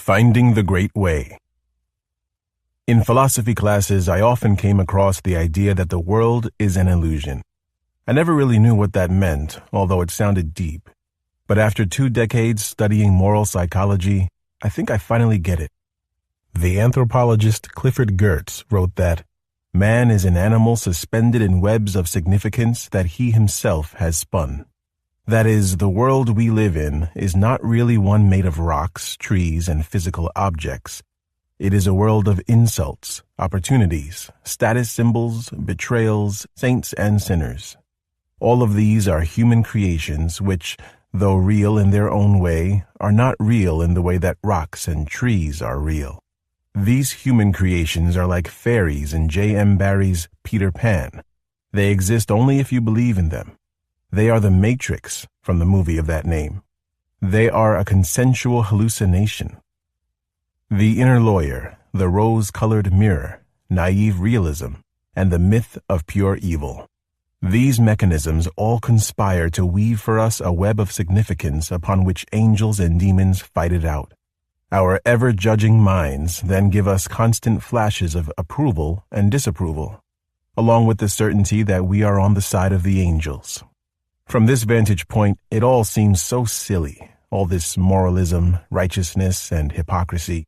Finding the Great Way. In philosophy classes, I often came across the idea that the world is an illusion. I never really knew what that meant, although it sounded deep. But after 2 decades studying moral psychology, I think I finally get it. The anthropologist Clifford Geertz wrote that man is an animal suspended in webs of significance that he himself has spun. That is, the world we live in is not really one made of rocks, trees, and physical objects. It is a world of insults, opportunities, status symbols, betrayals, saints and sinners. All of these are human creations which, though real in their own way, are not real in the way that rocks and trees are real. These human creations are like fairies in J.M. Barrie's Peter Pan. They exist only if you believe in them. They are the Matrix from the movie of that name. They are a consensual hallucination. The inner lawyer, the rose-colored mirror, naive realism, and the myth of pure evil. These mechanisms all conspire to weave for us a web of significance upon which angels and demons fight it out. Our ever-judging minds then give us constant flashes of approval and disapproval, along with the certainty that we are on the side of the angels. From this vantage point, it all seems so silly, all this moralism, righteousness, and hypocrisy.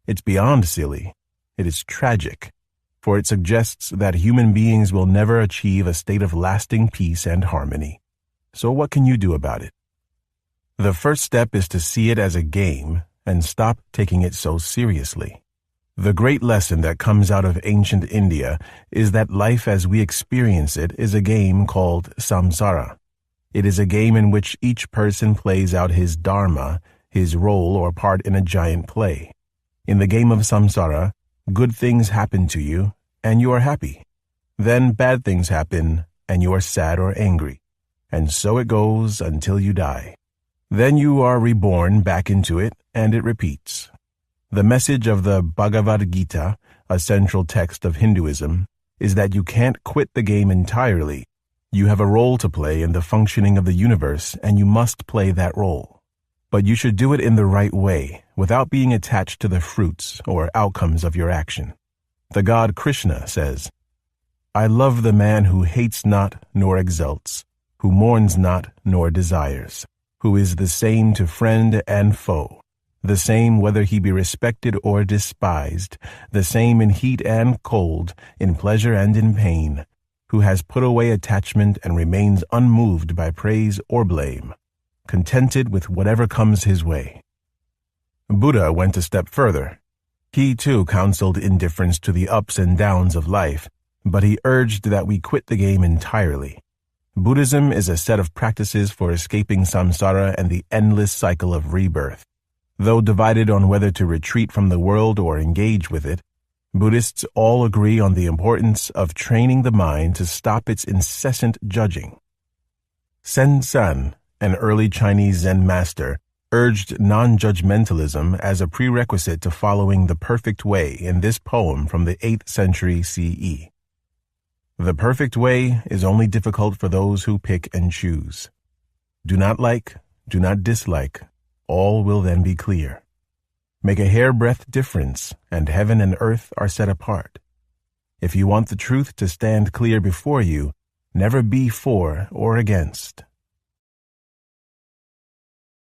It's beyond silly. It is tragic, for it suggests that human beings will never achieve a state of lasting peace and harmony. So what can you do about it? The first step is to see it as a game and stop taking it so seriously. The great lesson that comes out of ancient India is that life as we experience it is a game called samsara. It is a game in which each person plays out his dharma, his role or part in a giant play. In the game of samsara, good things happen to you, and you are happy. Then bad things happen, and you are sad or angry. And so it goes until you die. Then you are reborn back into it, and it repeats. The message of the Bhagavad Gita, a central text of Hinduism, is that you can't quit the game entirely. You have a role to play in the functioning of the universe, and you must play that role. But you should do it in the right way, without being attached to the fruits or outcomes of your action. The god Krishna says, "I love the man who hates not nor exults, who mourns not nor desires, who is the same to friend and foe, the same whether he be respected or despised, the same in heat and cold, in pleasure and in pain, who has put away attachment and remains unmoved by praise or blame, contented with whatever comes his way." Buddha went a step further. He too counseled indifference to the ups and downs of life, but he urged that we quit the game entirely. Buddhism is a set of practices for escaping samsara and the endless cycle of rebirth. Though divided on whether to retreat from the world or engage with it, Buddhists all agree on the importance of training the mind to stop its incessant judging. Sen San, an early Chinese Zen master, urged non-judgmentalism as a prerequisite to following the perfect way in this poem from the 8th century CE. The perfect way is only difficult for those who pick and choose. Do not like, do not dislike, all will then be clear. Make a hairbreadth difference, and heaven and earth are set apart. If you want the truth to stand clear before you, never be for or against.